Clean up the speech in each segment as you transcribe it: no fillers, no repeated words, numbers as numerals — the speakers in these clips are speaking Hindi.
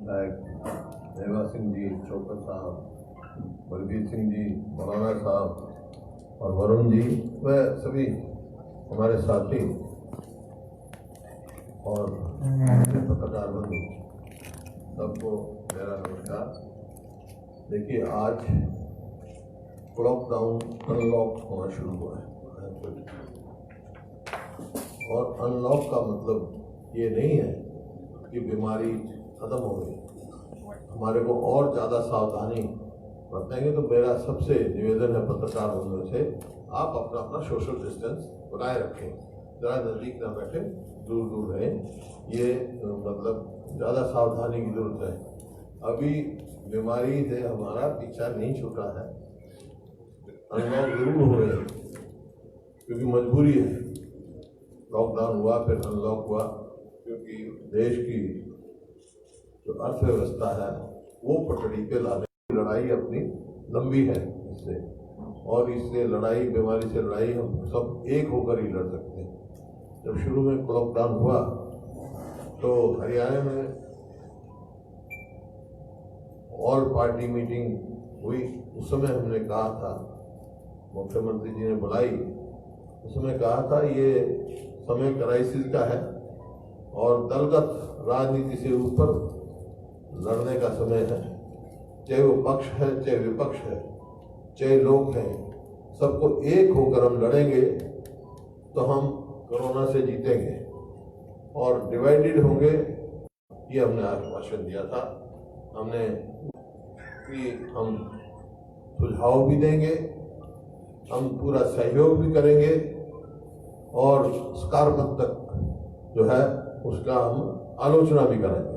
विधायक मेवा सिंह जी, चौकर साहब, बलबीर सिंह जी, मौलाना साहब और वरुण जी व सभी हमारे साथी और पत्रकार बंधु सबको मेरा नमस्कार। देखिए, आज लॉकडाउन अनलॉक होना शुरू हुआ है और अनलॉक का मतलब ये नहीं है कि बीमारी खत्म हो गई। हमारे को और ज़्यादा सावधानी बरतेंगे तो मेरा सबसे निवेदन है पत्रकार बंधुओं से, आप अपना अपना सोशल डिस्टेंस बनाए रखें, ज़रा नज़दीक ना बैठे, दूर दूर रहें। ये मतलब ज़्यादा सावधानी की जरूरत है। अभी बीमारी से हमारा पीछा नहीं छूटा है। अनलॉक जरूर हो रहे क्योंकि मजबूरी है। लॉकडाउन हुआ, फिर अनलॉक हुआ, क्योंकि देश की जो अर्थव्यवस्था है वो पटड़ी पे लाने की लड़ाई अपनी लंबी है इससे, और इससे लड़ाई, बीमारी से लड़ाई हम सब एक होकर ही लड़ सकते हैं। जब शुरू में लॉकडाउन हुआ तो हरियाणा में ऑल पार्टी मीटिंग हुई। उस समय हमने कहा था, मुख्यमंत्री जी ने बुलाई, उस समय कहा था ये समय क्राइसिस का है और दलगत राजनीति से ऊपर लड़ने का समय है। चाहे वो पक्ष है, चाहे विपक्ष है, चाहे लोग हैं, सबको एक होकर हम लड़ेंगे तो हम कोरोना से जीतेंगे। और डिवाइडेड होंगे, ये हमने आश्वासन दिया था। हमने कि हम सुझाव भी देंगे, हम पूरा सहयोग भी करेंगे और सकारात्मक जो है उसका हम आलोचना भी करेंगे।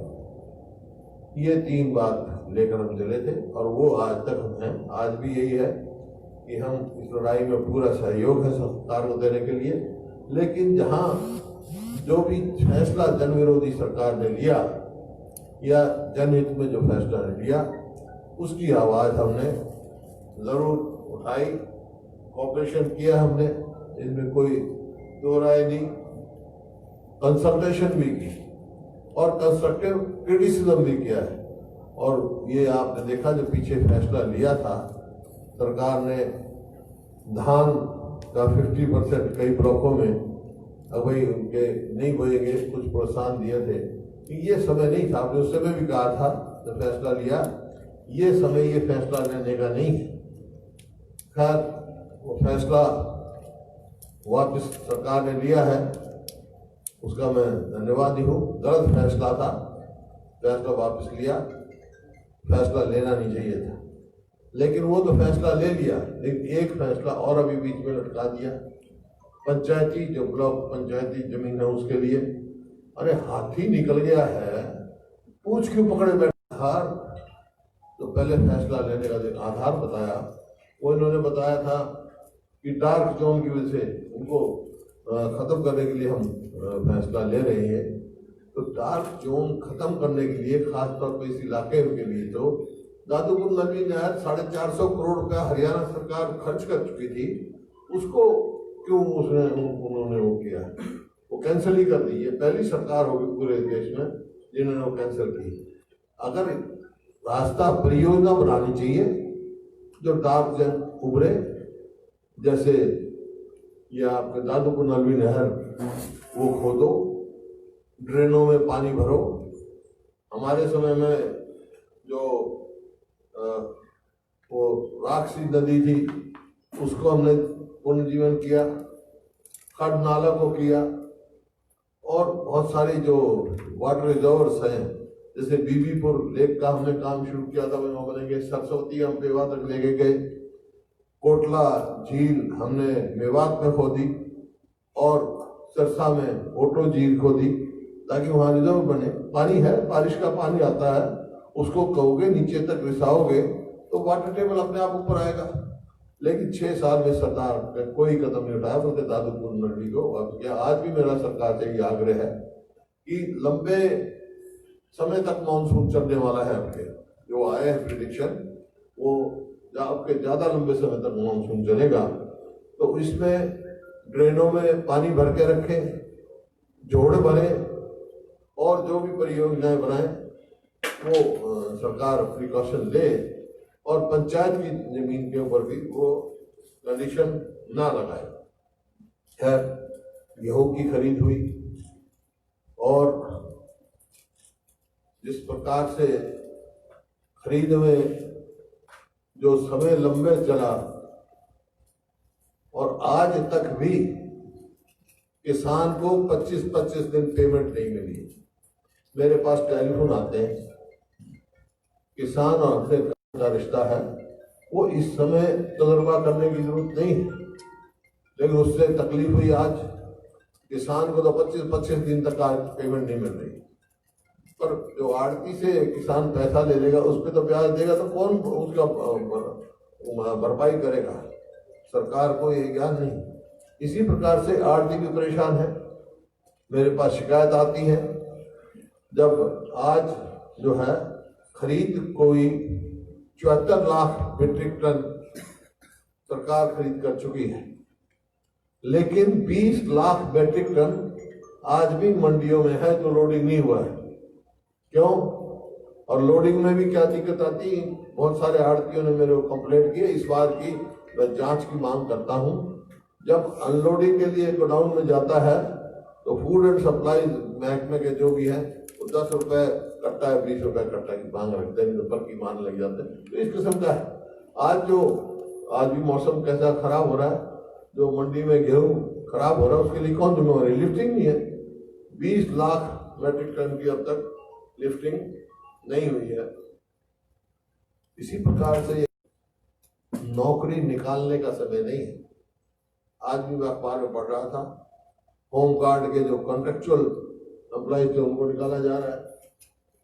ये 3 बात लेकर हम चले थे और वो आज तक हम हैं। आज भी यही है कि हम इस लड़ाई में पूरा सहयोग है सरकार को देने के लिए। लेकिन जहां जो भी फैसला जन विरोधी सरकार ने लिया या जनहित में जो फैसला ने लिया, उसकी आवाज हमने जरूर उठाई, कोऑपरेशन किया हमने, इसमें कोई दो राय नहीं। कंसल्टेशन भी की और कंस्ट्रक्टिव क्रिटिसिज्म भी किया है। और ये आपने देखा, जो पीछे फैसला लिया था सरकार ने, धान का 50% कई ब्लॉकों में अब वही उनके नहीं बोएंगे, कुछ प्रोत्साहन दिए थे। ये समय नहीं था, आपने उस समय भी कहा था जब फैसला लिया, ये समय ये फैसला लेने का नहीं है। खैर, वो फैसला वापस सरकार ने लिया है, उसका मैं धन्यवादी हूँ। गलत फैसला था, फैसला वापस लिया, फैसला लेना नहीं चाहिए था, लेकिन वो तो फैसला ले लिया। लेकिन एक फैसला और अभी बीच में लटका दिया, पंचायती जो ब्लॉक पंचायती जमीन है उसके लिए। अरे हाथी निकल गया है, पूछ क्यों पकड़े बैठे। आधार तो पहले फैसला लेने का जो आधार बताया, वो इन्होंने बताया था कि डार्क जोन की वजह से उनको खत्म करने के लिए हम फैसला ले रहे हैं। तो डार्क जोन खत्म करने के लिए, खासतौर पर इस इलाके के लिए, तो दादूपुर नदी नहर 450 करोड़ रुपया हरियाणा सरकार खर्च कर चुकी थी, उसको क्यों उन्होंने वो किया, वो कैंसिल ही कर दी। ये पहली सरकार होगी पूरे देश में जिन्होंने वो कैंसिल की। अगर रास्ता परियोजना बनानी चाहिए जो डार्क जोन उभरे, जैसे ये आपके दादूपुर नलवी नहर वो खोदो, ड्रेनों में पानी भरो। हमारे समय में जो वो राक्षसी नदी थी उसको हमने पुनर्जीवन किया, खड नाला को किया, और बहुत सारी जो वाटर रिजर्वर्स हैं, जैसे बीबीपुर लेक का हमने काम शुरू किया था, वहाँ बनेंगे। सरस्वती हम पेवा तक लेके गए, कोटला झील हमने मेवात में खोदी और सिरसा में ओटो झील खोदी ताकि वहां रिजर्व बने। पानी है, बारिश का पानी आता है, उसको कहोगे नीचे तक रिसाओगे तो वाटर टेबल अपने आप ऊपर आएगा। लेकिन 6 साल में सरकार ने कोई कदम नहीं उठाया, बोलते दादूपुर नदी को वापस किया। आज भी मेरा सरकार से ये आग्रह है कि लंबे समय तक मानसून चलने वाला है। आपके जो आए हैं प्रिडिक्शन, वो आपके ज्यादा लंबे समय तक मानसून चलेगा। तो इसमें ड्रेनों में पानी भर के रखें, जोड़ भरे और जो भी परियोजनाएं बनाएं वो सरकार प्रिकॉशन ले और पंचायत की जमीन के ऊपर भी वो कंडीशन ना लगाए। खैर, गेहूं की खरीद हुई और जिस प्रकार से खरीद में जो समय लंबे चला और आज तक भी किसान को 25-25 दिन पेमेंट नहीं मिली। मेरे पास टेलीफोन आते हैं, किसान और अपने का रिश्ता है, वो इस समय तजर्बा करने की जरूरत नहीं है, लेकिन उससे तकलीफ हुई। आज किसान को तो 25-25 दिन तक आज पेमेंट नहीं मिल रही, पर जो आड़ती से किसान पैसा ले लेगा उस पर तो ब्याज देगा, तो कौन उसका भरपाई करेगा? सरकार को ये ज्ञान नहीं। इसी प्रकार से आड़ती भी परेशान है। मेरे पास शिकायत आती है, जब आज जो है खरीद कोई 74 लाख मीट्रिक टन सरकार खरीद कर चुकी है, लेकिन 20 लाख मीट्रिक टन आज भी मंडियों में है जो लोडिंग नहीं हुआ है। क्यों? और लोडिंग में भी क्या दिक्कत आती है? बहुत सारे आड़तियों ने मेरे को कंप्लेंट की। इस बार की मैं जांच की मांग करता हूं। जब अनलोडिंग के लिए गोडाउन में जाता है तो फूड एंड सप्लाई महकमे के जो भी है वो 10 रुपए कट्टा है, 20 रुपए कट्टा की मांग रखते हैं, पर की मान लग जाते हैं। तो इस किस्म का है। आज भी मौसम कैसा खराब हो रहा है, जो मंडी में गेहूं खराब हो रहा है उसके लिए कौन जिम्मेवार है? लिफ्टिंग नहीं है। 20 लाख मेट्रिक टन की अब तक लिफ्टिंग नहीं हुई है। इसी प्रकार से नौकरी निकालने का समय नहीं है। आज भी मैं अखबार में पढ़ रहा था, होम गार्ड के जो कॉन्ट्रेक्चुअल एम्प्लॉइज थे उनको निकाला जा रहा है,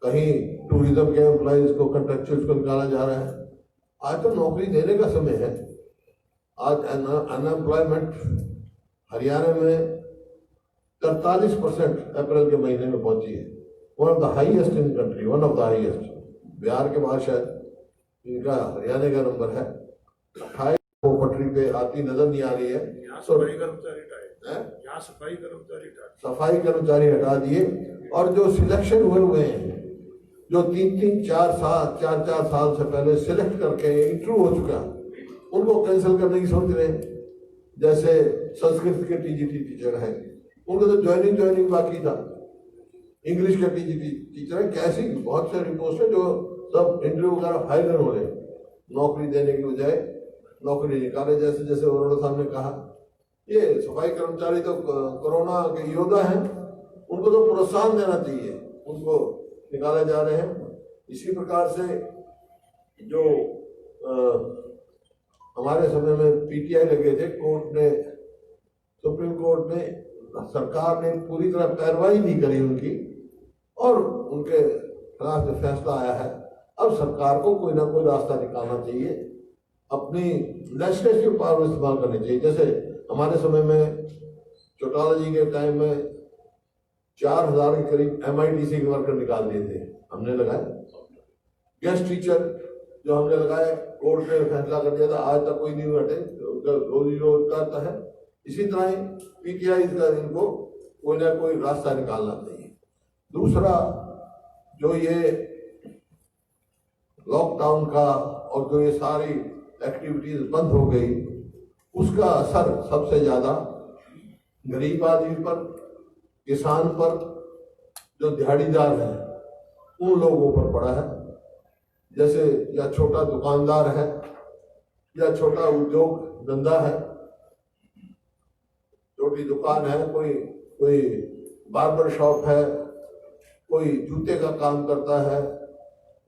कहीं टूरिज्म के एम्प्लॉइज को कॉन्ट्रेक्चुअल को निकाला जा रहा है। आज तो नौकरी देने का समय है। आज अनएम्प्लॉयमेंट हरियाणा में 43% अप्रैल के महीने में पहुंची है। One of the highest in country, one of the highest. Bihar के बाद शायद इनका हरियाणा का नंबर है। 28 वो पटरी पे आती नजर नहीं आ रही है। सफाई कर्मचारी हटा दिए और जो सिलेक्शन हुए हैं, जो 3-4 साल से पहले सिलेक्ट करके इंटरव्यू हो चुका, उनको कैंसिल करने की सोच रहे हैं। जैसे संस्कृत के टीजीटी टीचर है, उनको तो ज्वाइनिंग बाकी था। इंग्लिश के टीजीटी टीचर है, कैसी बहुत सारी पोस्ट है जो सब इंटरव्यू वगैरह फाइनल हो रहे, नौकरी देने की बजाय नौकरी निकाले। जैसे जैसे अरोड़ा साहब ने कहा, ये सफाई कर्मचारी तो कोरोना के योद्धा हैं, उनको तो प्रोत्साहन देना चाहिए, उनको निकाले जा रहे हैं। इसी प्रकार से जो हमारे समय में पीटीआई लगे थे, कोर्ट ने, सुप्रीम कोर्ट ने, सरकार ने पूरी तरह पैरवाई नहीं करी उनकी और उनके खिलाफ जो फैसला आया है, अब सरकार को कोई ना कोई रास्ता निकालना चाहिए, अपनी लेजिस्लेटिव पावर इस्तेमाल करनी चाहिए। जैसे हमारे समय में चौटाला जी के टाइम में 4000 के करीब MIDC के वर्कर निकाल दिए थे, हमने लगाए। गेस्ट टीचर जो हमने लगाए, कोर्ट ने फैसला कर दिया था, आज तक कोई नहीं हटे, रोजी रोजगार है। इसी तरह पीटीआई का इनको कोई ना कोई रास्ता निकालना चाहिए। दूसरा, जो ये लॉकडाउन का और जो ये सारी एक्टिविटीज बंद हो गई, उसका असर सबसे ज्यादा गरीब आदमी पर, किसान पर, जो दिहाड़ीदार है उन लोगों पर पड़ा है। जैसे या छोटा दुकानदार है या छोटा उद्योग धंधा है, छोटी दुकान है, कोई बार्बर शॉप है, कोई जूते का काम करता है,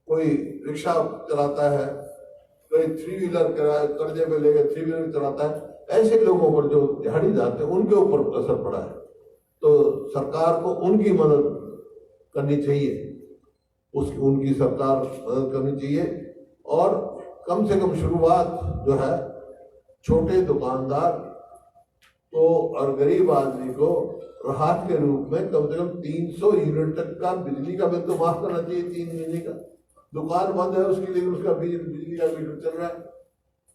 कोई रिक्शा चलाता है, कोई 3 व्हीलर कर्जे पे लेकर 3 व्हीलर चलाता है। ऐसे लोगों पर जो दिहाड़ीदार थे उनके ऊपर असर पड़ा है। तो सरकार को उनकी मदद करनी चाहिए, उनकी सरकार मदद करनी चाहिए। और कम से कम शुरुआत जो है छोटे दुकानदार तो और गरीब आदमी को राहत के रूप में कम से कम 300 यूनिट तक का बिजली का बिल तो माफ करना चाहिए। 3 महीने का दुकान बंद है उसकी, लेकिन उसका बिजली का बिल चल रहा है,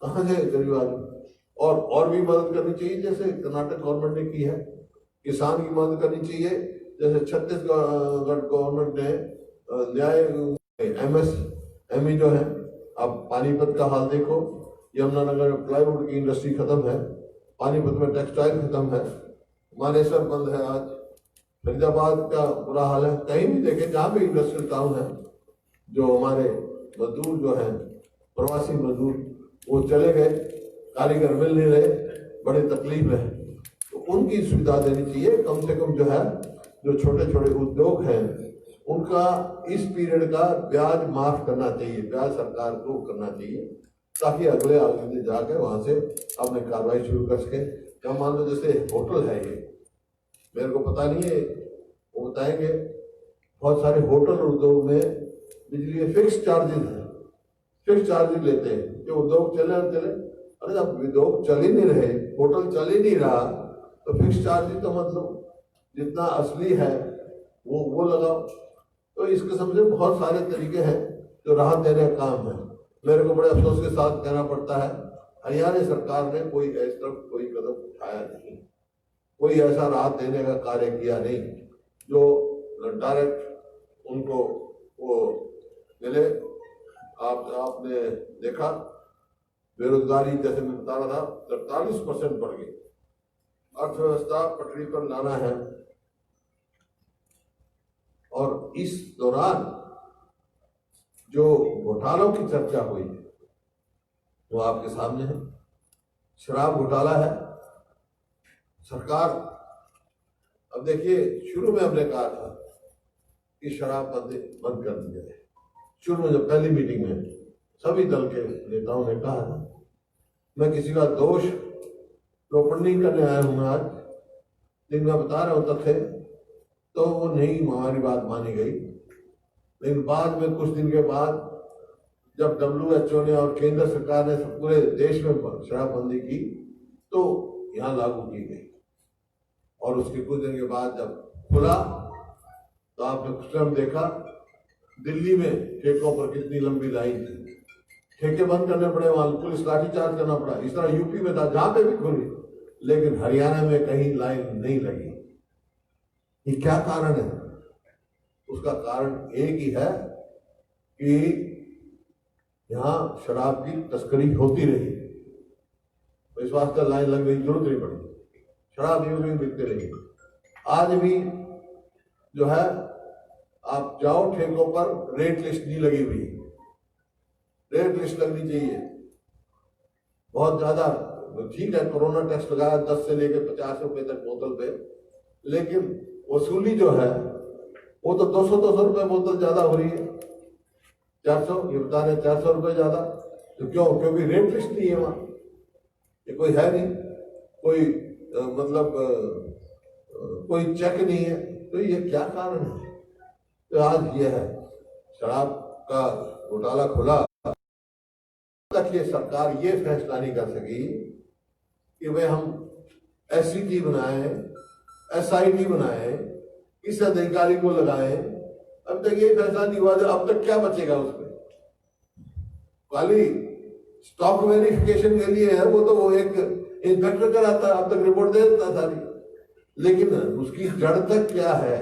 कहाँ से गरीब आदमी? और भी मदद करनी चाहिए, जैसे कर्नाटक गवर्नमेंट ने की है। किसान की मदद करनी चाहिए, जैसे छत्तीसगढ़ गवर्नमेंट ने न्याय MSME जो है, अब पानीपत का हाल देखो, यमुनानगर में प्लाईवुड की इंडस्ट्री खत्म है, पानीपत में टेक्सटाइल खत्म है, मानेसर बंद है आज, फरीदाबाद का बुरा हाल है। कहीं भी देखे जहाँ भी इंडस्ट्रियल टाउन है, जो हमारे मजदूर जो हैं, प्रवासी मजदूर, वो चले गए, कारीगर मिल नहीं रहे, बड़ी तकलीफ है। तो उनकी सुविधा देनी चाहिए, कम से कम जो है, जो छोटे छोटे उद्योग हैं उनका इस पीरियड का ब्याज माफ करना चाहिए, ब्याज सरकार को करना चाहिए, ताकि अगले दिन जाकर वहां से अपने कार्रवाई शुरू कर सके। क्या मान लो जैसे होटल है, ये मेरे को पता नहीं है, वो बताएंगे, बहुत सारे होटल उद्योग में बिजली के फिक्स चार्जेस हैं, फिक्स चार्जेस लेते हैं, जो उद्योग चले ना चले। अरे जब उद्योग चल ही नहीं रहे, होटल चल ही नहीं रहा, तो फिक्स चार्जेस तो मतलब जितना असली है वो लगाओ। तो इस किस्म से बहुत सारे तरीके हैं जो राहत देने का काम है। मेरे को बड़े अफसोस के साथ कहना पड़ता है, हरियाणा सरकार ने कोई इस तरफ कोई कदम उठाया नहीं, कोई ऐसा राहत देने का कार्य किया नहीं जो डायरेक्ट उनको वो मिले। आपने देखा, बेरोजगारी जैसे मैं बता रहा था 43% बढ़ गई, अर्थव्यवस्था पटरी पर लाना है। और इस दौरान जो घोटालों की चर्चा हुई वो आपके सामने है। शराब घोटाला है, सरकार, अब देखिए, शुरू में हमने कहा था कि शराब बंद कर दी जाए। शुरू में जब पहली मीटिंग में सभी दल के नेताओं ने कहा था, मैं किसी का दोष रोपण नहीं करने आया हूं आज, लेकिन मैं बता रहा हूं तथ्य, तो वो नहीं, हमारी बात मानी गई। लेकिन बाद में कुछ दिन के बाद जब WHO ने और केंद्र सरकार ने पूरे देश में शराबबंदी की, तो यहाँ लागू की गई। और उसके कुछ दिन के बाद जब खुला, तो आपने कुछ टाइम देखा दिल्ली में ठेकों पर कितनी लंबी लाइन थी, ठेके बंद करने पड़े, वहां पुलिस लाठीचार्ज करना पड़ा। इस तरह यूपी में था, जहां पे भी खुली, लेकिन हरियाणा में कहीं लाइन नहीं लगी। ये क्या कारण है? उसका कारण एक ही है कि यहाँ शराब की तस्करी होती रही, तो इस वास्ते लाइन लगने की जरूरत नहीं पड़ी, शराब यूं ही बिकते रही। आज भी जो है, आप जाओ ठेकों पर, रेट लिस्ट नहीं लगी हुई, रेट लिस्ट लगनी चाहिए बहुत ज्यादा। ठीक है, कोरोना टैक्स लगाया 10 से लेकर 50 रुपए तक बोतल पे, लेकिन वसूली जो है वो तो 200 रुपए बोतल ज्यादा हो रही है, 400, ये बता रहे 400 रुपए ज्यादा। तो क्यों? क्योंकि रेट लिस्ट नहीं है वहां, ये कोई है नहीं, कोई कोई चेक नहीं है। तो ये क्या कारण है? तो आज ये है, शराब का घोटाला खुला, तक ये सरकार ये फैसला नहीं कर सकी कि भाई हम SCT बनाए, SIT बनाए, इस अधिकारी को लगाए। अब तक ये फैसला नहीं हुआ, अब तक क्या बचेगा उसमें? खाली स्टॉक वेरिफिकेशन के लिए है, वो तो वो एक इंस्पेक्टर कराता है, अब तक रिपोर्ट दे देता सारी, लेकिन उसकी जड़ तक क्या है?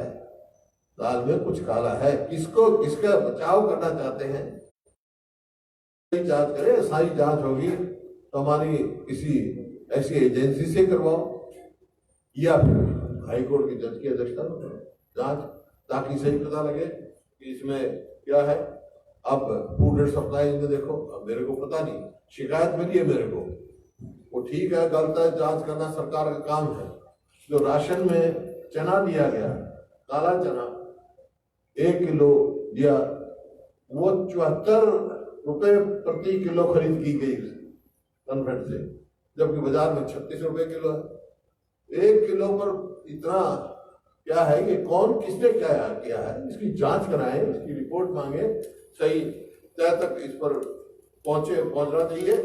दाल में कुछ काला है। किसको, किसका बचाव करना चाहते हैं? जांच करें, सारी जांच होगी तो हमारी किसी ऐसी एजेंसी से करवाओ, या फिर हाई कोर्ट की जज की अध्यक्षता में जांच, ताकि सही पता लगे कि इसमें क्या है। अब फूड एंड सप्लाई में देखो, अब मेरे को पता नहीं, शिकायत मिली है मेरे को, वो ठीक है, गलत है, जांच करना सरकार का काम है। जो राशन में चना दिया गया, काला चना 1 किलो दिया, वो 74 रुपए प्रति किलो खरीद की गई कन्वेंट से, जबकि बाजार में 36 रुपए किलो है। 1 किलो पर इतना क्या है कि कौन किसने क्या किया है, इसकी जांच कराएं, इसकी रिपोर्ट मांगे, सही तय तक इस पर पहुंचना चाहिए।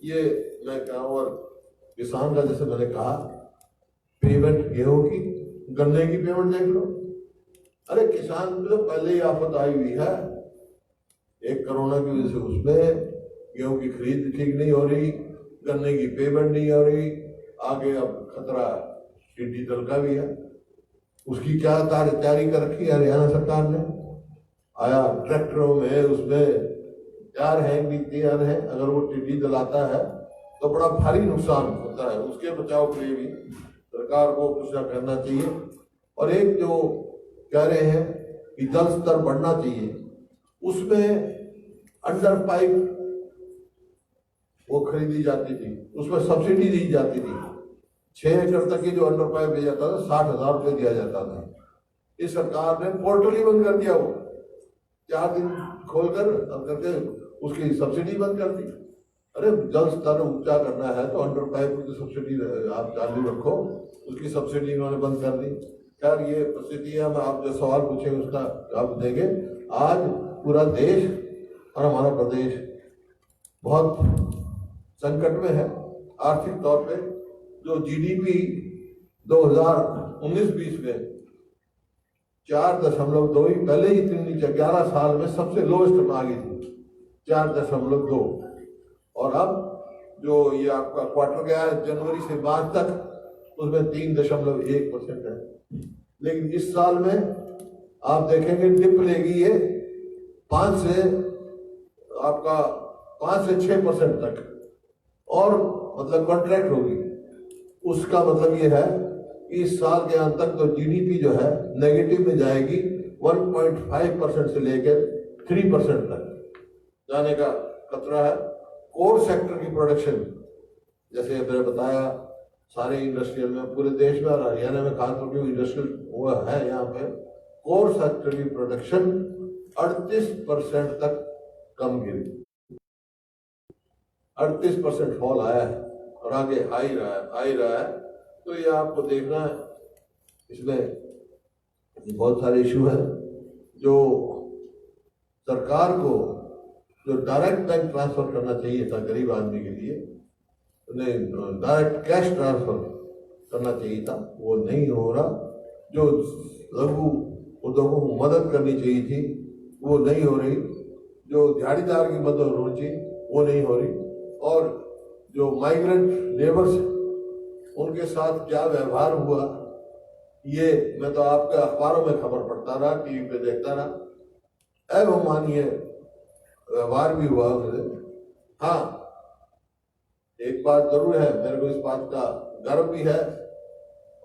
ये मैं कह रहा हूं। और किसान का, जैसे मैंने कहा, पेमेंट गेहूं की, गन्ने की पेमेंट देख लो। अरे किसान तो पहले ही आफत आई हुई है, एक कोरोना की वजह से उसमें गेहूं की खरीद ठीक नहीं हो रही, गन्ने की पेमेंट नहीं हो रही, आगे अब खतरा टिड्डी दल का भी है, उसकी क्या तैयारी कर रखी है हरियाणा सरकार ने। आया ट्रैक्टरों में, उसमें तैयार है, अगर वो टिड्डी दलाता है तो बड़ा भारी नुकसान होता है। उसके बचाव के लिए भी सरकार को कुछ न करना चाहिए। और एक जो कह रहे हैं कि जल स्तर बढ़ना चाहिए, उसमें अंडर पाइप वो खरीदी जाती थी, उसमें सब्सिडी दी जाती थी। 6 एकड़ तक की जो अंडर पाइप दिया जाता था 60,000 रुपये दिया जाता था। इस सरकार ने पोर्टल ही बंद कर दिया, वो 4 दिन खोलकर करके उसकी सब्सिडी बंद कर दी। अरे जल स्तर ऊंचा करना है तो अंडर पाइप की सब्सिडी आप चालू रखो, उसकी सब्सिडी इन्होंने बंद कर दी। यार ये परिस्थिति है, हम आप जो सवाल पूछेंगे उसका जवाब देंगे। आज पूरा देश और हमारा प्रदेश बहुत संकट में है आर्थिक तौर पे। जो जीडीपी 2019-20 में 4.2 ही, पहले ही इतनी नीचे 11 साल में सबसे लोएस्ट में आ गई थी 4.2। और अब जो ये आपका क्वार्टर गया है जनवरी से मार्च तक, उसमें 3.1% है। लेकिन इस साल में आप देखेंगे डिप लेगी ये 5 से 6% तक, और मतलब कॉन्ट्रैक्ट होगी। उसका मतलब ये है कि इस साल के अंत तक तो जीडीपी जो है नेगेटिव में जाएगी, 1.5% से लेकर 3% तक जाने का खतरा है। कोर सेक्टर की प्रोडक्शन, जैसे मैंने बताया, सारे इंडस्ट्रियल में पूरे देश में और हरियाणा में खासतौर पर इंडस्ट्रियल हुआ है, यहाँ पे कोर सेक्टर की प्रोडक्शन 38% तक कम गिरी, 38% फॉल आया है और आगे आ ही रहा है। तो ये आपको देखना है, इसमें बहुत सारे इशू है। जो सरकार को जो डायरेक्ट बैंक ट्रांसफर करना चाहिए था गरीब आदमी के लिए, उन्हें डायरेक्ट कैश ट्रांसफर करना चाहिए था, वो नहीं हो रहा। जो लघु उद्योगों को मदद करनी चाहिए थी वो नहीं हो रही, जो दिहाड़ीदार की मदद होनी चाहिए वो नहीं हो रही। और जो माइग्रेंट लेबर्स उनके साथ क्या व्यवहार हुआ, ये मैं तो आपके अखबारों में खबर पढ़ता रहा, टीवी पे देखता रहा। अवमानीय व्यवहार भी हुआ उनसे। हाँ, एक बात जरूर है, मेरे को इस बात का गर्व भी है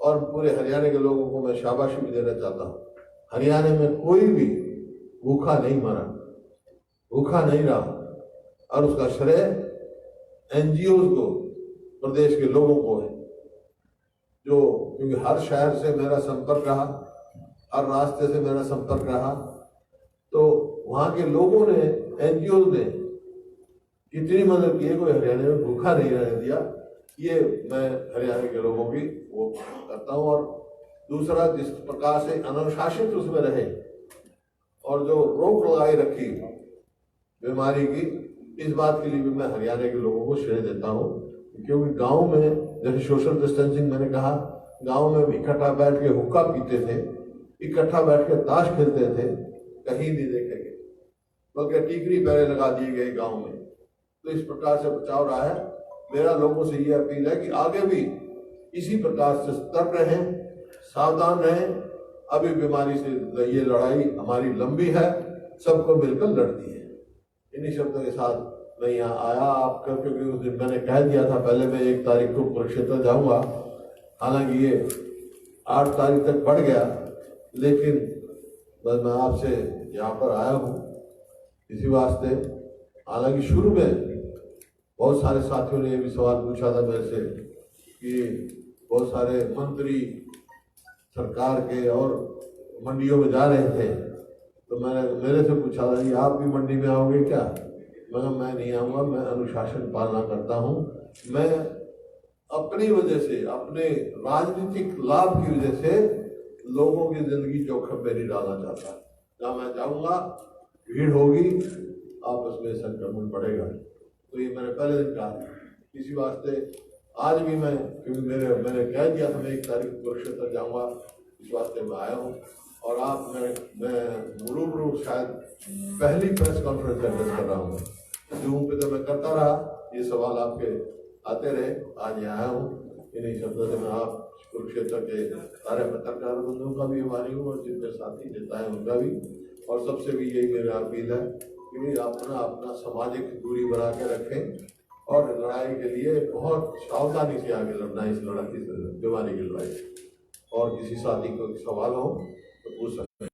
और पूरे हरियाणा के लोगों को मैं शाबाशी भी देना चाहता हूँ। हरियाणा में कोई भी भूखा नहीं मरा, भूखा नहीं रहा, और उसका श्रेय एनजीओ को, प्रदेश के लोगों को है। जो क्योंकि हर शहर से मेरा संपर्क रहा, हर रास्ते से मेरा संपर्क रहा, तो वहाँ के लोगों ने, एनजीओ ने कितनी मदद की है, कोई हरियाणा में भूखा नहीं रहने दिया। ये मैं हरियाणा के लोगों की वो करता हूँ। और दूसरा, जिस प्रकार से अनुशासित उसमें रहे और जो रोक लगाई रखी बीमारी की, इस बात के लिए भी मैं हरियाणा के लोगों को श्रेय देता हूँ। क्योंकि गांव में जैसे सोशल डिस्टेंसिंग मैंने कहा, गांव में इकट्ठा बैठ के हुक्का पीते थे, इकट्ठा बैठ के ताश खेलते थे, कहीं नहीं देखेंगे, बल्कि टीकरी पहरे लगा दिए गए गांव में। तो इस प्रकार से बचाव रहा है। मेरा लोगों से ये अपील है कि आगे भी इसी प्रकार से सतर्क रहें, सावधान रहें। अभी बीमारी से ये लड़ाई हमारी लंबी है, सबको मिलकर लड़नी है। इन्हीं शब्दों के साथ मैं यहाँ आया आपका, क्योंकि उस दिन मैंने कह दिया था पहले मैं 1 तारीख को कुरुक्षेत्र जाऊंगा, हालांकि ये 8 तारीख तक बढ़ गया, लेकिन बस मैं आपसे यहाँ पर आया हूँ इसी वास्ते। हालांकि शुरू में बहुत सारे साथियों ने ये भी सवाल पूछा था मेरे से कि बहुत सारे मंत्री सरकार के और मंडियों में जा रहे थे, तो मैंने मेरे से पूछा था कि आप भी मंडी में आओगे क्या? मैं नहीं आऊँगा, मैं अनुशासन पालना करता हूँ। मैं अपनी वजह से, अपने राजनीतिक लाभ की वजह से लोगों की जिंदगी जोखिम में नहीं डालना चाहता। जहाँ मैं जाऊँगा भीड़ होगी, आपस में संक्रमण बढ़ेगा। तो ये मैंने पहले दिन कहा। इसी वास्ते आज भी मैं, क्योंकि मैंने कह दिया था मैं 1 तारीख को कुरुक्षेत्र जाऊँगा, इस वास्ते मैं आया हूँ। और आप मैं रूबरू शायद पहली प्रेस कॉन्फ्रेंस एड्रेस कर रहा हूँ। जूम पे तो मैं करता रहा, ये सवाल आपके आते रहे, आज यहाँ आया हूँ। इन्हीं शब्दों से मैं आप कुरुक्षेत्र के सारे पत्रकार बंधुओं का भी आभारी हूँ और जिनके साथी नेता है उनका भी। और सबसे भी यही मेरा अपील है कि भी अपना सामाजिक दूरी बना के रखें और लड़ाई के लिए बहुत सावधानी से आगे लड़ना, इस बीमारी की लड़ाई। और किसी साथी को सवाल हो तो पूछ सकते हैं।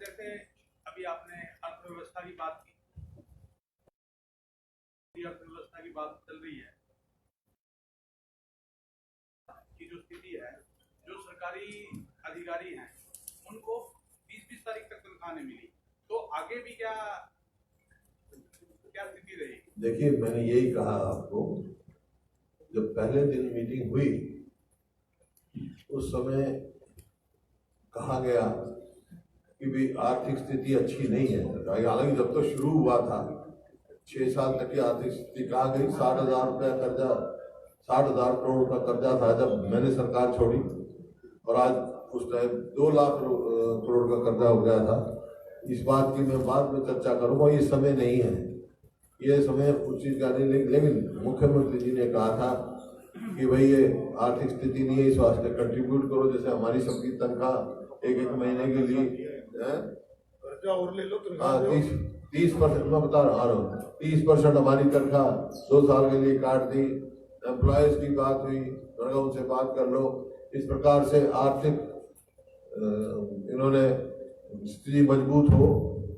जैसे अभी आपने अर्थव्यवस्था की बात की, अर्थव्यवस्था की बात चल रही है कि जो स्थिति है, जो सरकारी अधिकारी हैं उनको 20-20 तारीख तक तनख्वाह नहीं मिली, तो आगे भी क्या स्थिति रहेगी? देखिए, मैंने यही कहा आपको, जब पहले दिन मीटिंग हुई उस समय कहा गया कि भी आर्थिक स्थिति अच्छी नहीं है। हालांकि जब तो शुरू हुआ था 6 साल तक की आर्थिक स्थिति कहा गई, 60,000 रुपया कर्जा, 60,000 करोड़ का कर्जा था जब मैंने सरकार छोड़ी, और आज उस टाइम 2 लाख करोड़ का कर्जा हो गया था। इस बात की मैं बाद में चर्चा करूंगा, ये समय नहीं है, ये समय उस चीज का नहीं। लेकिन मुख्यमंत्री जी ने कहा था कि भाई ये आर्थिक स्थिति नहीं है, इस वास्ते कंट्रीब्यूट करो, जैसे हमारी सबकी तनख्वाह एक महीने के लिए और ले लो। 30% मैं बता रहा हूँ, 30% हमारी तनख्वाह 2 साल के लिए काट दी। एम्प्लॉयज की बात हुई, उनसे बात कर लो। इस प्रकार से आर्थिक इन्होंने स्थिति मजबूत हो।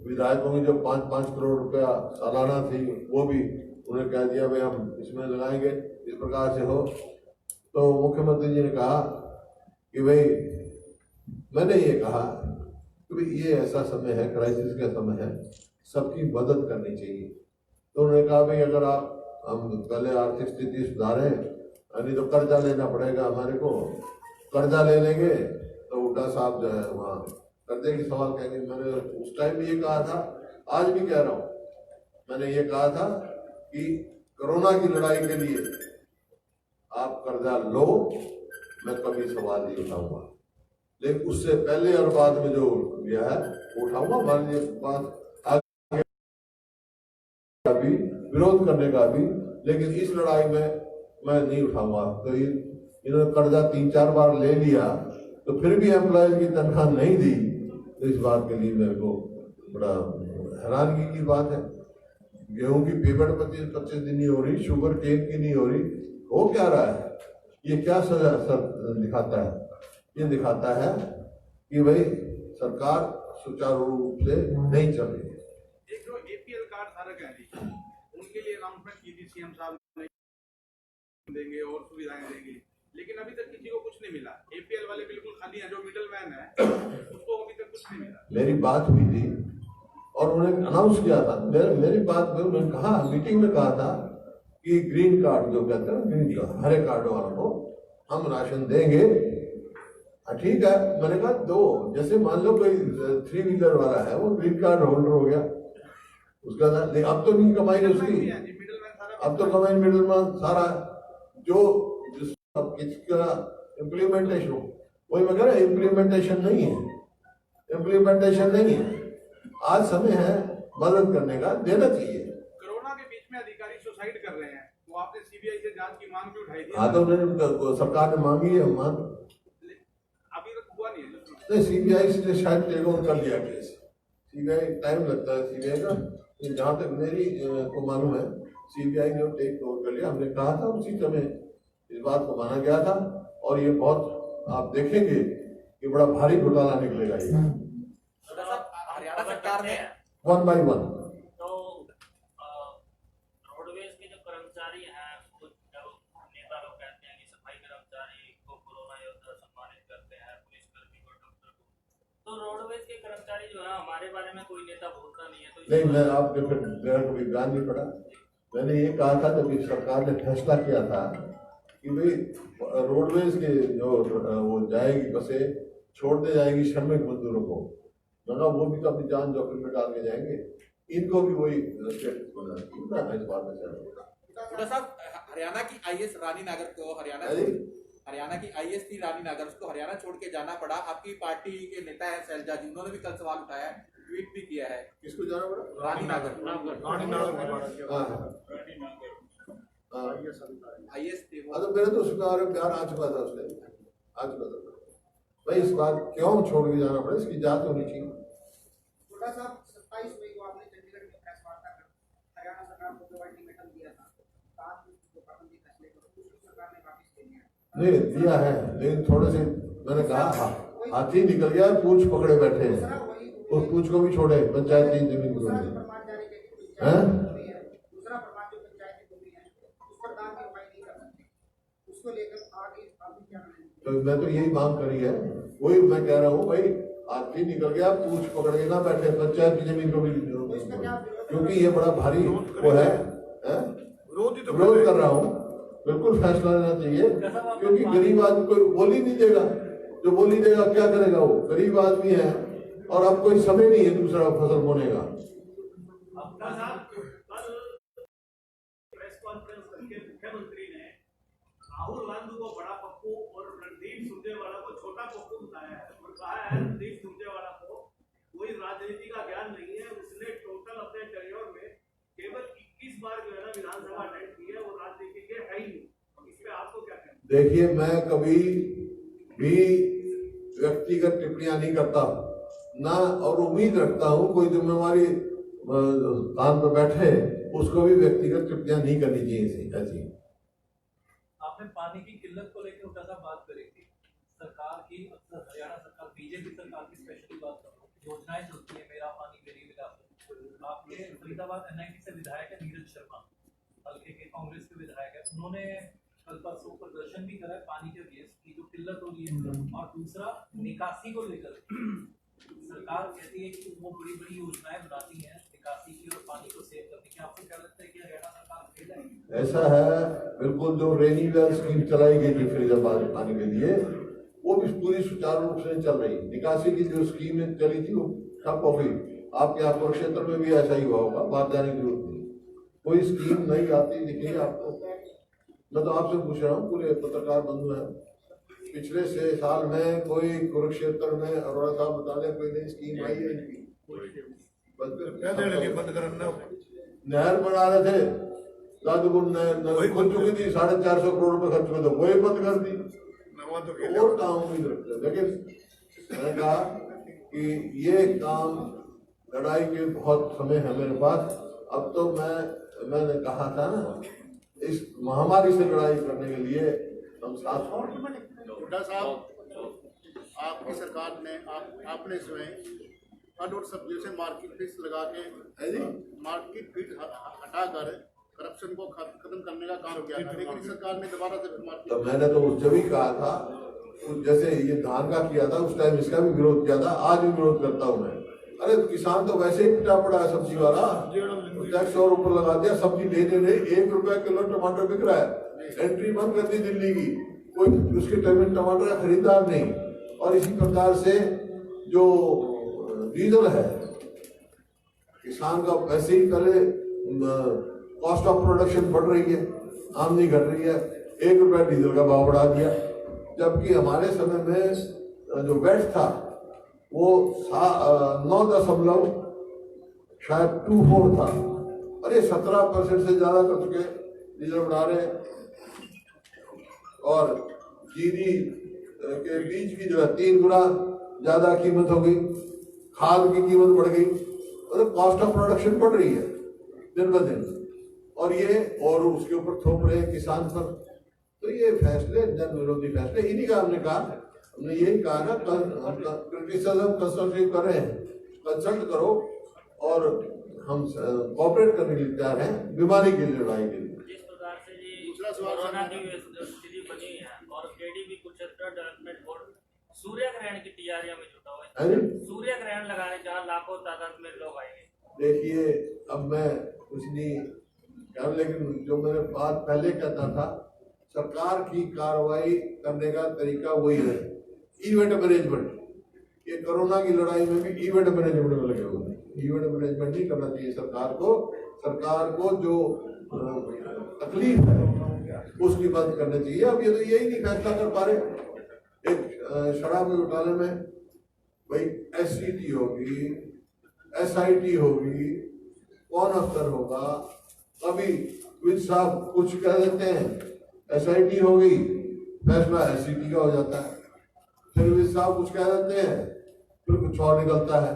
विधायकों की जो 5-5 करोड़ रुपया सालाना थी वो भी उन्हें कह दिया भाई हम इसमें लगाएंगे, इस प्रकार से हो। तो मुख्यमंत्री जी ने कहा कि भाई, मैंने ये कहा कि भाई ये ऐसा समय है, क्राइसिस का समय है, सबकी मदद करनी चाहिए। तो उन्होंने कहा भाई अगर हम पहले आर्थिक स्थिति सुधारें, नहीं तो कर्जा लेना पड़ेगा हमारे को, कर्जा ले लेंगे तो उल्टा साहब जो है वहाँ कर्जे की सवाल कहेंगे। मैंने उस टाइम भी ये कहा था, आज भी कह रहा हूँ, मैंने ये कहा था कि कोरोना की लड़ाई के लिए आप कर्जा लो, मैं कभी सवाल नहीं उठाऊंगा, लेकिन उससे पहले और बाद में जो यह है उठाऊंगा। हमारे लिए बात आगे भी विरोध करने का भी, लेकिन इस लड़ाई में मैं नहीं उठाऊंगा। तो इन्होंने कर्जा 3-4 बार ले लिया तो फिर भी एम्प्लॉयज की तनख्वाह नहीं दी, तो इस बात के लिए मेरे को बड़ा हैरानगी की बात है। गेहूं की पेमेंट 25 दिन नहीं हो रही, शुगर केन की नहीं हो रही, हो क्या रहा है? ये क्या असर दिखाता है? ये दिखाता है कि भाई सरकार सुचारू रूप से नहीं चल रही है। एक जो एपीएल कार्ड धारक हैं उनके लिए अनाउंसमेंट की थी सीएम साहब देंगे और सुविधाएं देंगे, लेकिन अभी तक किसी को कुछ नहीं मिला। एपीएल वाले बिल्कुल खाली हैं, जो मिडिल मैन है उसको अभी तक कुछ नहीं मिला। मेरी बात हुई थी और उन्होंने अनाउंस किया था, मेरी बात में उन्होंने कहा, मीटिंग में कहा था कि ग्रीन कार्ड जो कहते हैं, ग्रीन कार्ड, हरे कार्ड वालों को हम राशन देंगे। ठीक है, मैंने कहा दो, जैसे मान लो कोई 3 व्हीलर वाला है, वो ग्रीन कार्ड होल्डर हो गया, उसका अब तो नहीं कमाई उसकी, अब तो कमाई मिडिल मैन सारा, जो जिसका इम्प्लीमेंटेशन हो, वही मैं कह रहा, इम्प्लीमेंटेशन नहीं है, इम्प्लीमेंटेशन नहीं है। आज समय है मदद करने का, देना चाहिए। कोरोना के बीच में अधिकारी सुसाइड कर रहे हैं, तो आपने सीबीआई से जांच की मांग क्यों उठाई थी? हाँ, तो उन्होंने सरकार ने मांगी है, मांग अभी तक हुआ नहीं है। नहीं, सीबीआई से शायद टेक ओवर कर लिया केस। सीबीआई टाइम लगता है सीबीआई का, जहाँ तक मेरी को मालूम है सीबीआई ने टेक ओवर कर लिया। हमने कहा था उसी समय इस बात को माना गया था, और ये बहुत आप देखेंगे कि बड़ा भारी घोटाला निकलेगा ये। हरियाणा सरकार ने 1 by 1 तो रोडवेज के जो कर्मचारी हैं, नेता लोग कहते हैं कि सफाई कर्मचारी को कोरोना योद्धा सम्मानित करते हैं, पुलिसकर्मी को, डॉक्टर को, तो रोडवेज के कर्मचारी जो है हमारे बारे में कोई नेता बोलता नहीं है। तो नहीं, मैं आपके फिर मेरा कोई ज्ञान नहीं पड़ा। मैंने ये कहा था जब सरकार ने फैसला किया था कि भाई रोडवेज के जो वो जाएगी बसें, छोड़ दे जाएगी श्रमिक मजदूरों को, मगर वो भी तो अपनी जान जोखिम में डाल के जाएंगे, इनको भी वही स्टेटस बना इस बात में डॉक्टर साहब, हरियाणा की आईएएस रानी नागर को हरियाणा की आईएएस थी रानी नागर, उसको हरियाणा छोड़ के जाना पड़ा। आपकी पार्टी के नेता है शैलजा जी, उन्होंने भी कल सवाल उठाया है, ट्वीट भी किया है। किसको जाना पड़ा? रानी नागर आईएएस थे वो। तो मेरे तो उसका प्यार आ चुका था, उसने आ चुका था। भाई इस बात क्यों छोड़ के जाना पड़े, इसकी जांच होनी चाहिए। छोटा साहब 27 मई को आपने चंडीगढ़ में प्रेस वार्ता कर हरियाणा सरकार को जो अल्टीमेटम दिया था, कहा जो पाबंदी फैसले को दूसरी सरकार ने वापस ले लिया। नहीं दिया है, लेकिन थोड़े से मैंने कहा हाथी निकल गया, पूछ पकड़े बैठे हैं, उस पूछ को भी छोड़े, पंचायत की जमीन को दूसरा भी। जो प्रमाण जारी किया कि हैं? दूसरा प्रमाण जो पंचायत की भूमि है उस पर दान की उपाय नहीं कर सकते, उसको लेकर आगे अभी क्या करेंगे? तो मैं तो यही मांग करी है, वही मैं कह रहा हूँ भाई, हाथी निकल गया, पूछ पकड़ के ना बैठे, पंचायत की जमीन को भी, क्योंकि ये बड़ा भारी वो है, विरोध कर रहा हूँ, बिल्कुल फैसला लेना चाहिए, क्योंकि गरीब आदमी कोई बोल ही नहीं देगा, जो बोल ही देगा क्या करेगा, वो गरीब आदमी है और अब कोई समय नहीं है दूसरा फसल बोने का। प्रेस कॉन्फ्रेंस करके मुख्यमंत्री ने राहुल गांधी को बड़ा पप्पू और रणदीप सुरजेवाला को छोटा पप्पू बताया है और कहा है रणदीप सुरजेवाला को कोई राजनीति का ज्ञान नहीं है, उसने टोटल अपने करियर में केवल 21 बार जो है ना विधानसभा अटेंड की है, वो राजनीति के है ही नहीं। इस पे आपको क्या कहना? देखिए, मैं कभी भी व्यक्तिगत टिप्पणियां नहीं करता ना, और उम्मीद रखता हूं कोई जिम्मेवारी स्थान पर बैठे उसको भी व्यक्तिगत टिप्पणियां नहीं करनी चाहिए ऐसी। आपने पानी की किल्लत को लेकर उल्टा सा बात करी थी, सरकार की अक्सर हरियाणा सरकार, बीजेपी सरकार की स्पेशली बात कर रहा हूँ, योजनाएं चलती है, मेरा पानी मेरी विलास। आपके फरीदाबाद एनआईटी से विधायक है नीरज शर्मा, हल्के के कांग्रेस के विधायक है, उन्होंने कल परसों प्रदर्शन भी करा है पानी के अगेंस्ट की जो किल्लत हो रही है। और दूसरा निकासी को लेकर सरकार कहती है कि वो बड़ी बड़ी योजनाएं बनाती हैं निकासी की और पानी को सेव करने की। आपको क्या लगता है कि हरियाणा सरकार फेल है? ऐसा है, बिल्कुल जो रेनी वेल स्कीम चलाई गई थी फरीदाबाद पानी के लिए, वो भी पूरी सुचारू रूप से चल रही। निकासी की जो स्कीम चली थी वो ठप हो गई। आपके यहाँ क्षेत्र में भी ऐसा ही हुआ होगा, बात जाने की जरूरत नहीं, कोई स्कीम नहीं आती दिखी आपको। मैं तो आपसे पूछ रहा हूँ, पूरे पत्रकार बंधु हैं, पिछले 6 साल में कोई कुरुक्षेत्र में अरोड़ा साहब बता दें कोई नई स्कीम आई है इनकी? बंद करना नहर बना रहे थे, लादपुर नहर खुल चुकी थी, 450 करोड़ रुपए खर्च हुए थे, वही बंद कर दी। और काम उम्मीद रखते, लेकिन मैंने कहा कि ये काम लड़ाई के बहुत समय है मेरे पास। अब तो मैंने कहा था ना, इस महामारी से लड़ाई करने के लिए हम साथ हैं। हुड्डा साहब, आपकी सरकार ने आपने स्वयं फल और सब्जियों से मार्केट फीस लगा के मार्केट फीस हटाकर करप्शन को खत्म करने का काम किया था, लेकिन सरकार ने दोबारा से तो मैंने तो उस जब ही कहा था, जैसे ये धान का किया था उस टाइम इसका भी विरोध किया था, आज भी विरोध करता हूँ मैं। अरे किसान तो वैसे ही पिटा पड़ा है, सब्जी वाला टैक्स और ऊपर लगा दिया, सब्जी लेने नहीं, 1 रुपया किलो टमाटर बिक रहा है, एंट्री बंद कर दी दिल्ली की, कोई उसके टमाटर का खरीदार नहीं। और इसी प्रकार से जो डीजल है, किसान का वैसे ही पहले कॉस्ट ऑफ प्रोडक्शन बढ़ रही है, आमदनी घट रही है, 1 रुपया डीजल का भाव बढ़ा दिया, जबकि हमारे समय में जो वेट था वो 9.24 था। अरे 17% से ज्यादा कर चुके, डीजल बढ़ा रहे। और जीरी के बीज की जो है 3 गुना ज्यादा कीमत हो गई, खाद की कीमत बढ़ गई, और कॉस्ट ऑफ प्रोडक्शन बढ़ रही है दिन ब दिन, और ये और उसके ऊपर थोप रहे हैं किसान पर। तो ये फैसले जन विरोधी फैसले, इन्हीं का हमने यही कहा ना, क्रिटिसिज्म कंस्ट्रक्टिव कर रहे हैं, कंसल्ट करो, और हम कोऑपरेट करने के लिए तैयार हैं बीमारी की लड़ाई के लिए। जिस प्रकार से जी कोरोना की स्थिति बनी है और केडीबी कुरुक्षेत्र डेवलपमेंट बोर्ड सूर्य ग्रहण की तैयारियों में जुटा हुआ है, सूर्य ग्रहण लगाने जहाँ लाखों तादाद में लोग आएंगे। देखिए, अब मैं कुछ नहीं कह, लेकिन जो मैंने बात पहले कहता था, सरकार की कार्रवाई करने का तरीका वही है, इवेंट मैनेजमेंट। ये कोरोना की लड़ाई में भी इवेंट मैनेजमेंट में लगे हुए हैं। इवेंट मैनेजमेंट नहीं करना चाहिए सरकार को जो तकलीफ है उसकी बात करनी चाहिए। अब ये तो यही नहीं फैसला कर पा रहे। एक शराब के घोटाले में भाई SCT होगी, SIT होगी, कौन अफसर होगा, कभी विज साहब कुछ कह देते हैं, SIT हो गई, फैसला SCT का हो जाता है। फिर भी साहब कुछ कह देते हैं, फिर कुछ और निकलता है।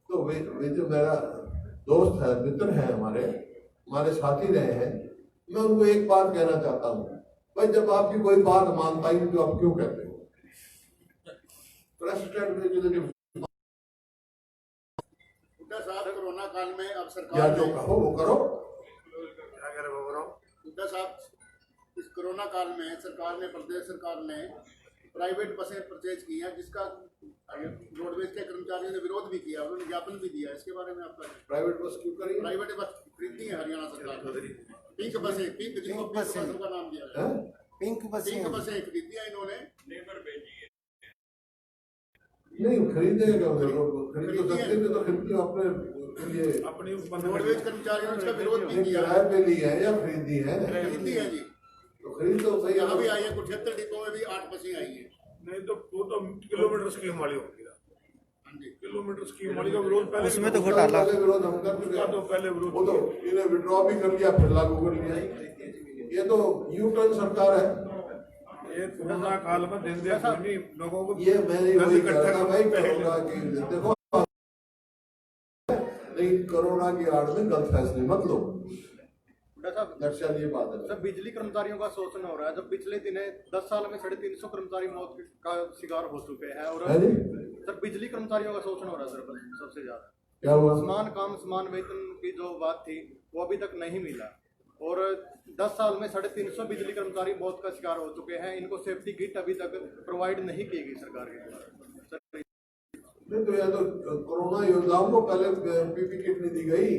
तो वे जो मेरा दोस्त है, मित्र है, हमारे साथी रहे हैं, मैं उनको एक बात कहना चाहता हूँ, भाई जब आपकी कोई बात मानता ही नहीं तो आप क्यों कहते हो? प्रेसिडेंट साहब कोरोना काल में अब या सरकार जो ने कहो वो करो। हुड्डा साहब, इस कोरोना काल में सरकार ने, प्रदेश सरकार ने प्राइवेट बसें परचेज की हैं, जिसका रोडवेज के कर्मचारियों ने विरोध भी किया, उन्होंने ज्ञापन भी दिया। इसके बारे में आपका? प्राइवेट बस क्यों करी? प्राइवेट बस खरीदती है हरियाणा सरकार ने, पिंक बसें, पिंक जिनको पिंक बसों का नाम दिया है, पिंक पिंक बसें खरीदी है इन्होंने। नहीं खरीदेगा, खरीद तो सकते थे, तो खरीदी अपने लिए। अपनी रोडवेज कर्मचारियों ने उसका विरोध भी किया। किराए पे ली है या खरीदी है? खरीदी है जी। तो खरीद तो सही। यहाँ भी आई है, 78 डिपो में भी 8 बसें आई हैं। नहीं तो वो तो किलोमीटर स्कीम वाली होगी। हाँ जी, किलोमीटर स्कीम वाली का विरोध पहले उसमें तो घोटाला विरोध हम कर चुके उसका तो हैं। पहले विरोध वो तो इन्हें विड्रॉ भी कर लिया, फिर लागू कर लिया। ये तो यू टर्न सरकार है। ये कोरोना काल में दिन दिन लोगों को ये मैंने वही कहा था भाई, कोरोना की देखो, लेकिन कोरोना की आड़ में गलत फैसले मत लो। नक्शा ये बात है। सर, बिजली कर्मचारियों का शोषण हो रहा है। जब पिछले दिने 10 साल में 350 कर्मचारी मौत का शिकार हो चुके हैं, और सर बिजली कर्मचारियों का शोषण हो रहा है सर सबसे ज्यादा। क्या हुआ? समान काम समान वेतन की जो बात थी वो अभी तक नहीं मिला, और 10 साल में 350 बिजली कर्मचारी मौत का शिकार हो चुके हैं। इनको सेफ्टी किट अभी तक प्रोवाइड नहीं की गई सरकार के द्वारा। नहीं तो यह तो कोरोना योद्धाओं को पहले पीपी किट नहीं दी गई।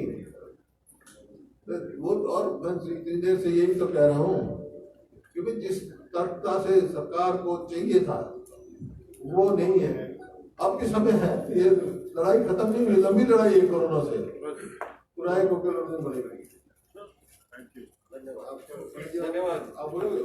वो और मैं इतनी देर से यही तो कह रहा हूँ कि भाई जिस तर्कता से सरकार को चाहिए था वो नहीं है। अब के समय है, ये लड़ाई खत्म नहीं हुई, लंबी लड़ाई है कोरोना से, पुराने को लड़ने पड़ेगी। धन्यवाद। आप बोलोगे?